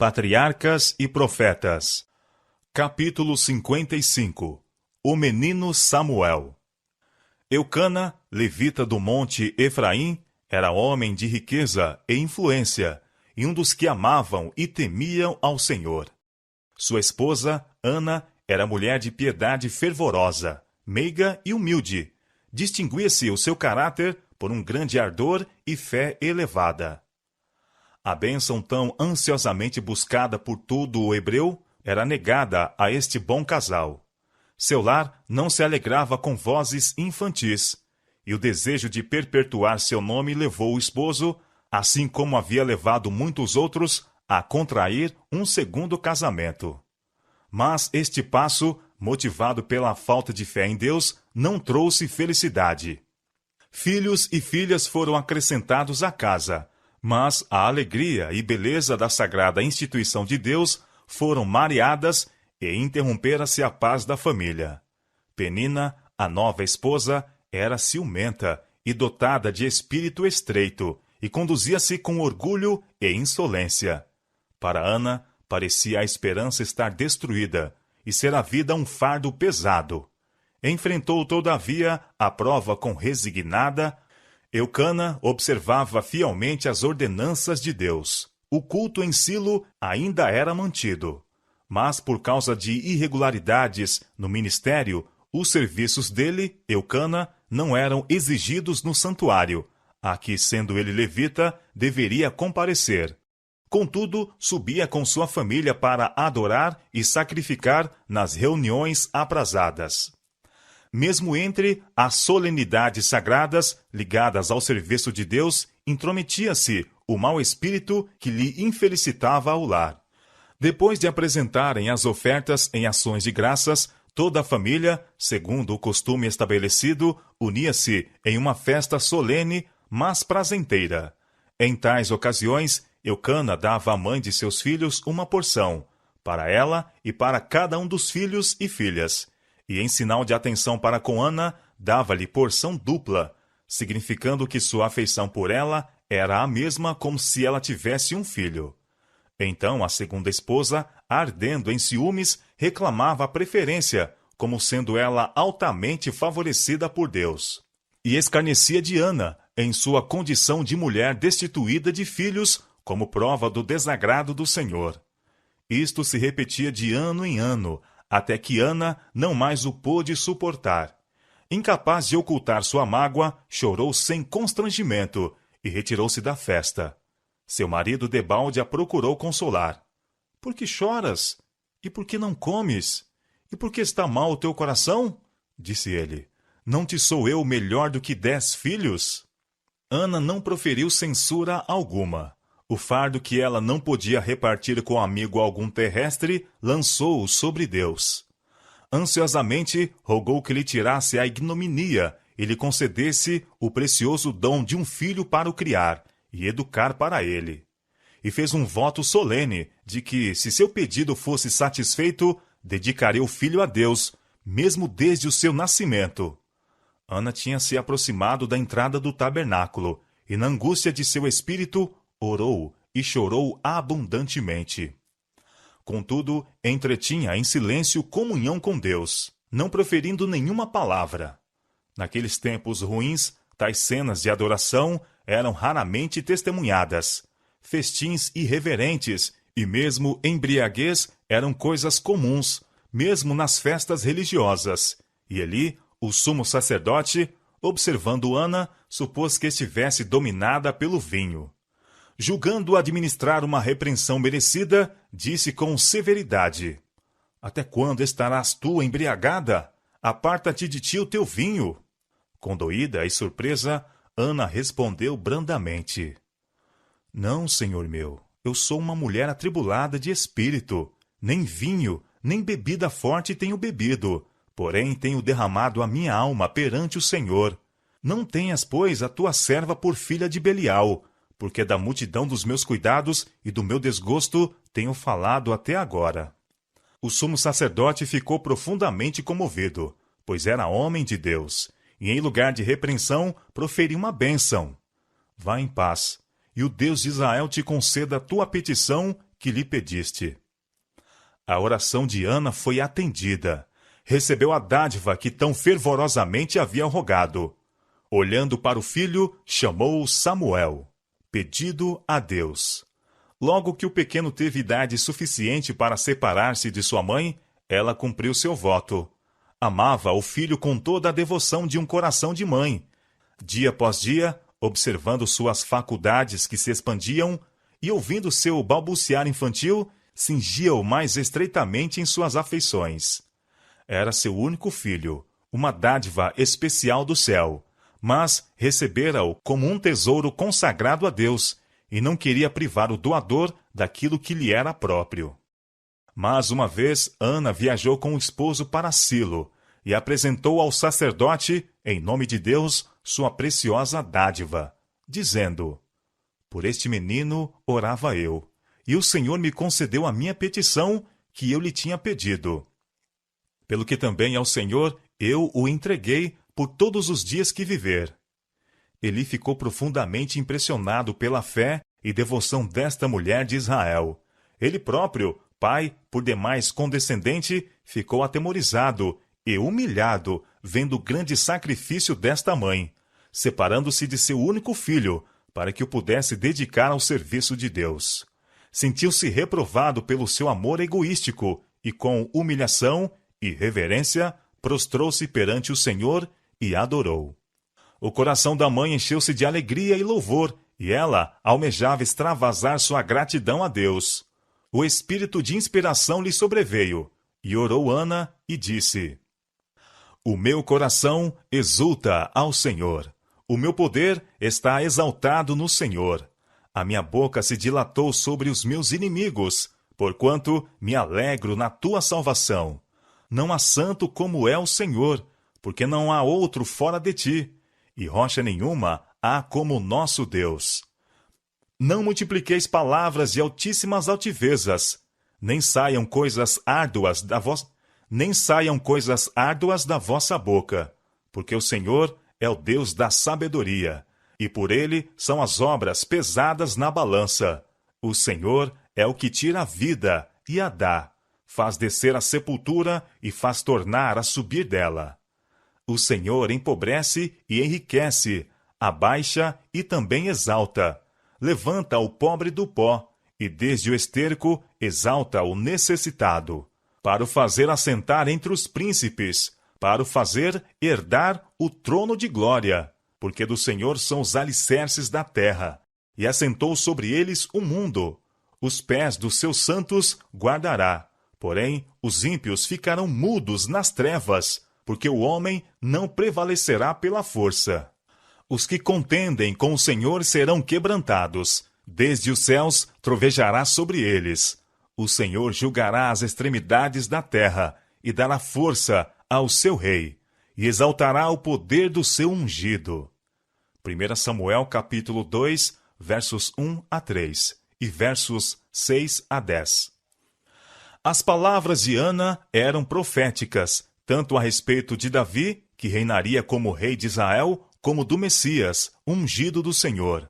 Patriarcas e Profetas. Capítulo 55. O menino Samuel. Eucana, levita do monte Efraim, era homem de riqueza e influência, e um dos que amavam e temiam ao Senhor. Sua esposa, Ana, era mulher de piedade fervorosa, meiga e humilde. Distinguia-se o seu caráter por um grande ardor e fé elevada. A bênção tão ansiosamente buscada por todo o hebreu era negada a este bom casal. Seu lar não se alegrava com vozes infantis, e o desejo de perpetuar seu nome levou o esposo, assim como havia levado muitos outros, a contrair um segundo casamento. Mas este passo, motivado pela falta de fé em Deus, não trouxe felicidade. Filhos e filhas foram acrescentados à casa, mas a alegria e beleza da sagrada instituição de Deus foram mareadas e interrompera-se a paz da família. Penina, a nova esposa, era ciumenta e dotada de espírito estreito, e conduzia-se com orgulho e insolência. Para Ana, parecia a esperança estar destruída, e ser a vida um fardo pesado. Enfrentou, todavia, a prova com resignada. Eucana observava fielmente as ordenanças de Deus. O culto em Silo ainda era mantido, mas por causa de irregularidades no ministério, os serviços dele, Eucana, não eram exigidos no santuário, a que, sendo ele levita, deveria comparecer. Contudo, subia com sua família para adorar e sacrificar nas reuniões aprazadas. Mesmo entre as solenidades sagradas ligadas ao serviço de Deus, intrometia-se o mau espírito que lhe infelicitava o lar. Depois de apresentarem as ofertas em ações de graças, toda a família, segundo o costume estabelecido, unia-se em uma festa solene, mas prazenteira. Em tais ocasiões, Eucana dava à mãe de seus filhos uma porção, para ela e para cada um dos filhos e filhas, e em sinal de atenção para com Ana, dava-lhe porção dupla, significando que sua afeição por ela era a mesma como se ela tivesse um filho. Então a segunda esposa, ardendo em ciúmes, reclamava a preferência, como sendo ela altamente favorecida por Deus. E escarnecia de Ana, em sua condição de mulher destituída de filhos, como prova do desagrado do Senhor. Isto se repetia de ano em ano, até que Ana não mais o pôde suportar. Incapaz de ocultar sua mágoa, chorou sem constrangimento e retirou-se da festa. Seu marido debalde a procurou consolar. — Por que choras? E por que não comes? E por que está mal o teu coração? Disse ele. — Não te sou eu melhor do que 10 filhos? Ana não proferiu censura alguma. O fardo que ela não podia repartir com amigo algum terrestre, lançou-o sobre Deus. Ansiosamente, rogou que lhe tirasse a ignominia e lhe concedesse o precioso dom de um filho para o criar e educar para ele. E fez um voto solene de que, se seu pedido fosse satisfeito, dedicaria o filho a Deus, mesmo desde o seu nascimento. Ana tinha se aproximado da entrada do tabernáculo, e na angústia de seu espírito, orou e chorou abundantemente. Contudo, entretinha em silêncio comunhão com Deus, não proferindo nenhuma palavra. Naqueles tempos ruins, tais cenas de adoração eram raramente testemunhadas. Festins irreverentes e mesmo embriaguez eram coisas comuns, mesmo nas festas religiosas. E ali, o sumo sacerdote, observando Ana, supôs que estivesse dominada pelo vinho. Julgando administrar uma repreensão merecida, disse com severidade: — Até quando estarás tu embriagada? Aparta-te de ti o teu vinho. Condoída e surpresa, Ana respondeu brandamente: — Não, senhor meu, eu sou uma mulher atribulada de espírito. Nem vinho, nem bebida forte tenho bebido, porém tenho derramado a minha alma perante o Senhor. Não tenhas, pois, a tua serva por filha de Belial, porque da multidão dos meus cuidados e do meu desgosto tenho falado até agora. O sumo sacerdote ficou profundamente comovido, pois era homem de Deus, e em lugar de repreensão, proferiu uma bênção. Vá em paz, e o Deus de Israel te conceda a tua petição, que lhe pediste. A oração de Ana foi atendida. Recebeu a dádiva que tão fervorosamente havia rogado. Olhando para o filho, chamou-o Samuel, pedido a Deus. Logo que o pequeno teve idade suficiente para separar-se de sua mãe, ela cumpriu seu voto. Amava o filho com toda a devoção de um coração de mãe. Dia após dia, observando suas faculdades que se expandiam e ouvindo seu balbuciar infantil, cingia-o mais estreitamente em suas afeições. Era seu único filho, uma dádiva especial do céu, mas recebera-o como um tesouro consagrado a Deus e não queria privar o doador daquilo que lhe era próprio. Mas uma vez Ana viajou com o esposo para Silo e apresentou ao sacerdote, em nome de Deus, sua preciosa dádiva, dizendo: Por este menino orava eu, e o Senhor me concedeu a minha petição que eu lhe tinha pedido. Pelo que também ao Senhor eu o entreguei por todos os dias que viver. Ele ficou profundamente impressionado pela fé e devoção desta mulher de Israel. Ele próprio, pai, por demais condescendente, ficou atemorizado e humilhado vendo o grande sacrifício desta mãe, separando-se de seu único filho, para que o pudesse dedicar ao serviço de Deus. Sentiu-se reprovado pelo seu amor egoístico e, com humilhação e reverência, prostrou-se perante o Senhor e adorou. O coração da mãe encheu-se de alegria e louvor, e ela almejava extravasar sua gratidão a Deus. O espírito de inspiração lhe sobreveio, e orou Ana e disse: O meu coração exulta ao Senhor. O meu poder está exaltado no Senhor. A minha boca se dilatou sobre os meus inimigos, porquanto me alegro na tua salvação. Não há santo como é o Senhor, porque não há outro fora de ti, e rocha nenhuma há como o nosso Deus. Não multipliqueis palavras de altíssimas altivezas, nem saiam coisas árduas da vossa boca, porque o Senhor é o Deus da sabedoria, e por ele são as obras pesadas na balança. O Senhor é o que tira a vida e a dá, faz descer a sepultura e faz tornar a subir dela. O Senhor empobrece e enriquece, abaixa e também exalta. Levanta o pobre do pó, e desde o esterco exalta o necessitado, para o fazer assentar entre os príncipes, para o fazer herdar o trono de glória, porque do Senhor são os alicerces da terra, e assentou sobre eles o mundo. Os pés dos seus santos guardará, porém os ímpios ficarão mudos nas trevas, porque o homem não prevalecerá pela força. Os que contendem com o Senhor serão quebrantados, desde os céus trovejará sobre eles. O Senhor julgará as extremidades da terra, e dará força ao seu rei, e exaltará o poder do seu ungido. 1 Samuel capítulo 2, versos 1 a 3, e versos 6 a 10. As palavras de Ana eram proféticas, tanto a respeito de Davi, que reinaria como rei de Israel, como do Messias, ungido do Senhor.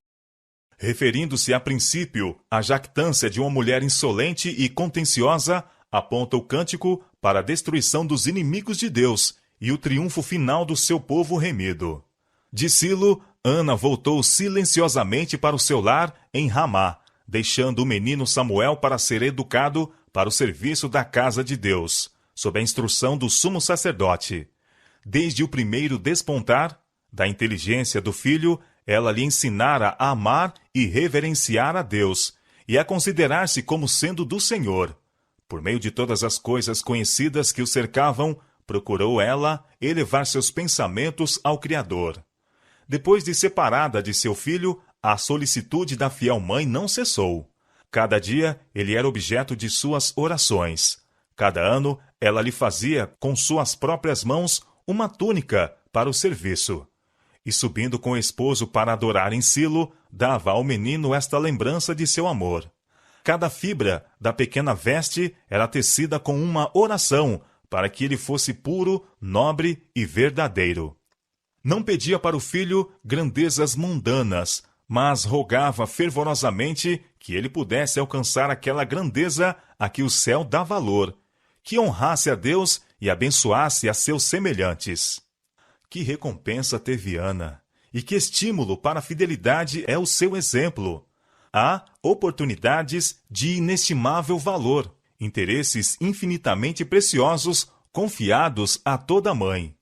Referindo-se a princípio à jactância de uma mulher insolente e contenciosa, aponta o cântico para a destruição dos inimigos de Deus e o triunfo final do seu povo remido. De Silo, Ana voltou silenciosamente para o seu lar em Ramá, deixando o menino Samuel para ser educado para o serviço da casa de Deus, sob a instrução do sumo sacerdote. Desde o primeiro despontar da inteligência do filho, ela lhe ensinara a amar e reverenciar a Deus, e a considerar-se como sendo do Senhor. Por meio de todas as coisas conhecidas que o cercavam, procurou ela elevar seus pensamentos ao Criador. Depois de separada de seu filho, a solicitude da fiel mãe não cessou. Cada dia ele era objeto de suas orações. Cada ano ela lhe fazia, com suas próprias mãos, uma túnica para o serviço. E subindo com o esposo para adorar em Silo, dava ao menino esta lembrança de seu amor. Cada fibra da pequena veste era tecida com uma oração, para que ele fosse puro, nobre e verdadeiro. Não pedia para o filho grandezas mundanas, mas rogava fervorosamente que ele pudesse alcançar aquela grandeza a que o céu dá valor, que honrasse a Deus e abençoasse a seus semelhantes. Que recompensa teve Ana, e que estímulo para a fidelidade é o seu exemplo. Há oportunidades de inestimável valor, interesses infinitamente preciosos confiados a toda mãe.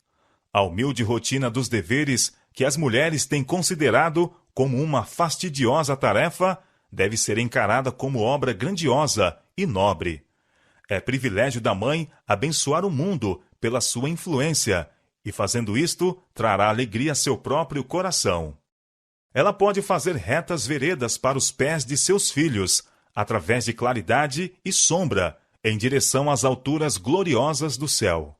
A humilde rotina dos deveres que as mulheres têm considerado como uma fastidiosa tarefa deve ser encarada como obra grandiosa e nobre. É privilégio da mãe abençoar o mundo pela sua influência, e fazendo isto, trará alegria a seu próprio coração. Ela pode fazer retas veredas para os pés de seus filhos, através de claridade e sombra, em direção às alturas gloriosas do céu.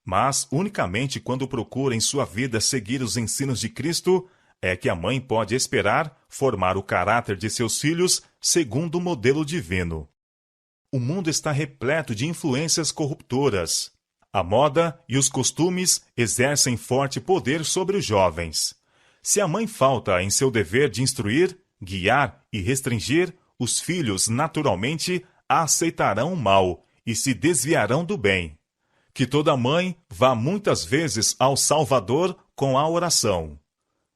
Mas unicamente quando procura em sua vida seguir os ensinos de Cristo, é que a mãe pode esperar formar o caráter de seus filhos segundo o modelo divino. O mundo está repleto de influências corruptoras. A moda e os costumes exercem forte poder sobre os jovens. Se a mãe falta em seu dever de instruir, guiar e restringir, os filhos naturalmente aceitarão o mal e se desviarão do bem. Que toda mãe vá muitas vezes ao Salvador com a oração: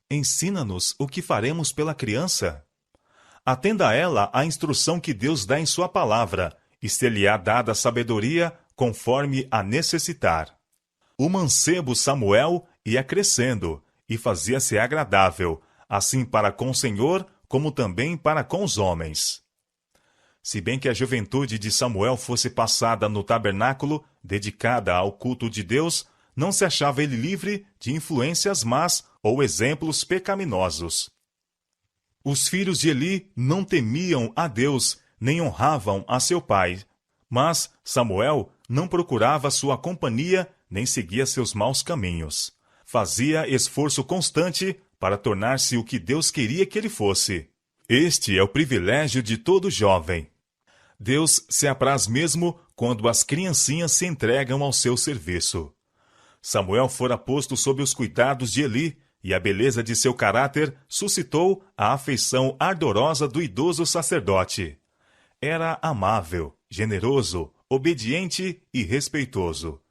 ensina-nos o que faremos pela criança. Atenda a ela a instrução que Deus dá em sua palavra, e ser-lhe-á dada sabedoria conforme a necessitar. O mancebo Samuel ia crescendo, e fazia-se agradável, assim para com o Senhor, como também para com os homens. Se bem que a juventude de Samuel fosse passada no tabernáculo, dedicada ao culto de Deus, não se achava ele livre de influências más ou exemplos pecaminosos. Os filhos de Eli não temiam a Deus, nem honravam a seu pai. Mas Samuel não procurava sua companhia, nem seguia seus maus caminhos. Fazia esforço constante para tornar-se o que Deus queria que ele fosse. Este é o privilégio de todo jovem. Deus se apraz mesmo quando as criancinhas se entregam ao seu serviço. Samuel fora posto sob os cuidados de Eli, e a beleza de seu caráter suscitou a afeição ardorosa do idoso sacerdote. Era amável, generoso, obediente e respeitoso.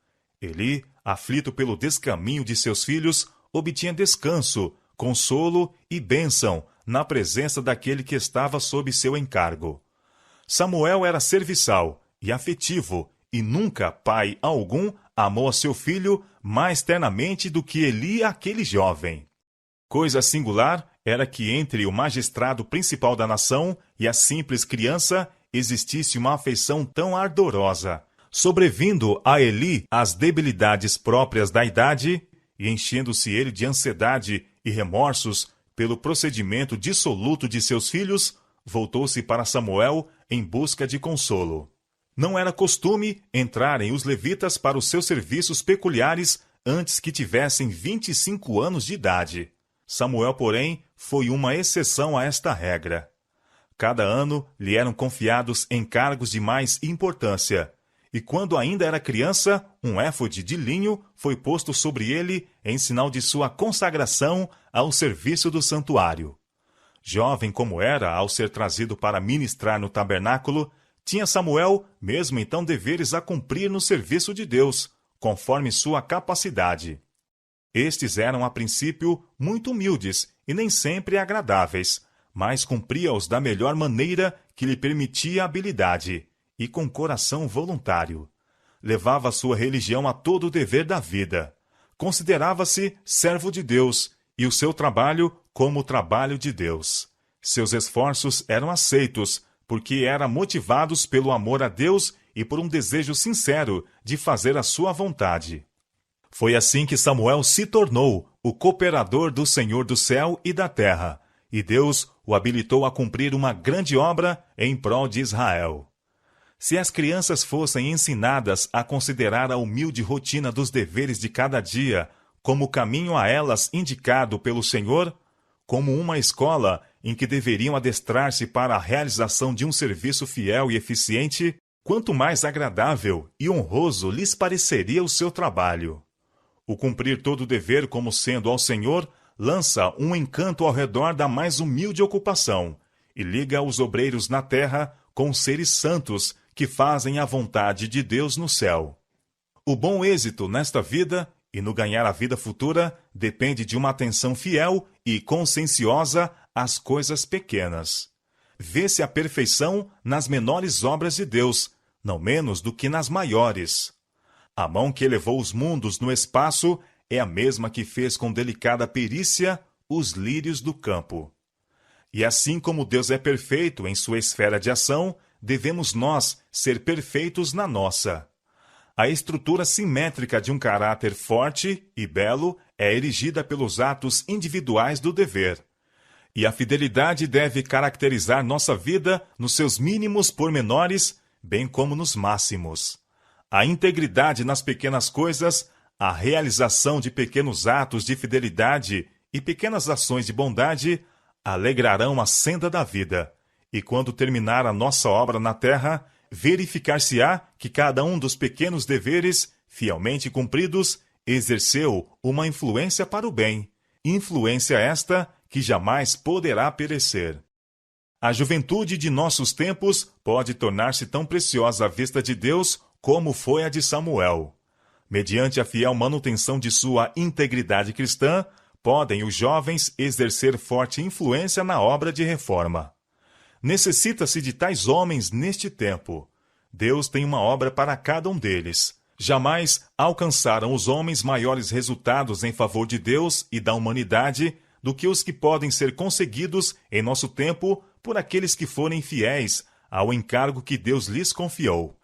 Eli, aflito pelo descaminho de seus filhos, obtinha descanso, consolo e bênção na presença daquele que estava sob seu encargo. Samuel era serviçal e afetivo, e nunca pai algum amou a seu filho mais ternamente do que Eli aquele jovem. Coisa singular era que entre o magistrado principal da nação e a simples criança existisse uma afeição tão ardorosa, sobrevindo a Eli as debilidades próprias da idade e enchendo-se ele de ansiedade e remorsos pelo procedimento dissoluto de seus filhos, voltou-se para Samuel em busca de consolo. Não era costume entrarem os levitas para os seus serviços peculiares antes que tivessem 25 anos de idade. Samuel, porém, foi uma exceção a esta regra. Cada ano lhe eram confiados encargos de mais importância, e quando ainda era criança, um éfode de linho foi posto sobre ele em sinal de sua consagração ao serviço do santuário. Jovem como era ao ser trazido para ministrar no tabernáculo, tinha Samuel mesmo então deveres a cumprir no serviço de Deus, conforme sua capacidade. Estes eram a princípio muito humildes e nem sempre agradáveis, mas cumpria-os da melhor maneira que lhe permitia a habilidade, e com coração voluntário. Levava sua religião a todo o dever da vida. Considerava-se servo de Deus, e o seu trabalho como o trabalho de Deus. Seus esforços eram aceitos, porque eram motivados pelo amor a Deus e por um desejo sincero de fazer a sua vontade. Foi assim que Samuel se tornou o cooperador do Senhor do céu e da terra, e Deus o habilitou a cumprir uma grande obra em prol de Israel. Se as crianças fossem ensinadas a considerar a humilde rotina dos deveres de cada dia como caminho a elas indicado pelo Senhor, como uma escola em que deveriam adestrar-se para a realização de um serviço fiel e eficiente, quanto mais agradável e honroso lhes pareceria o seu trabalho. O cumprir todo o dever como sendo ao Senhor lança um encanto ao redor da mais humilde ocupação, e liga os obreiros na terra com os seres santos que fazem a vontade de Deus no céu. O bom êxito nesta vida e no ganhar a vida futura depende de uma atenção fiel e conscienciosa às coisas pequenas. Vê-se a perfeição nas menores obras de Deus, não menos do que nas maiores. A mão que elevou os mundos no espaço é a mesma que fez com delicada perícia os lírios do campo. E assim como Deus é perfeito em sua esfera de ação, devemos nós ser perfeitos na nossa. A estrutura simétrica de um caráter forte e belo é erigida pelos atos individuais do dever. E a fidelidade deve caracterizar nossa vida nos seus mínimos pormenores, bem como nos máximos. A integridade nas pequenas coisas, a realização de pequenos atos de fidelidade e pequenas ações de bondade alegrarão a senda da vida. E quando terminar a nossa obra na terra, verificar-se-á que cada um dos pequenos deveres, fielmente cumpridos, exerceu uma influência para o bem, influência esta que jamais poderá perecer. A juventude de nossos tempos pode tornar-se tão preciosa à vista de Deus como foi a de Samuel. Mediante a fiel manutenção de sua integridade cristã, podem os jovens exercer forte influência na obra de reforma. Necessita-se de tais homens neste tempo. Deus tem uma obra para cada um deles. Jamais alcançaram os homens maiores resultados em favor de Deus e da humanidade do que os que podem ser conseguidos em nosso tempo por aqueles que forem fiéis ao encargo que Deus lhes confiou,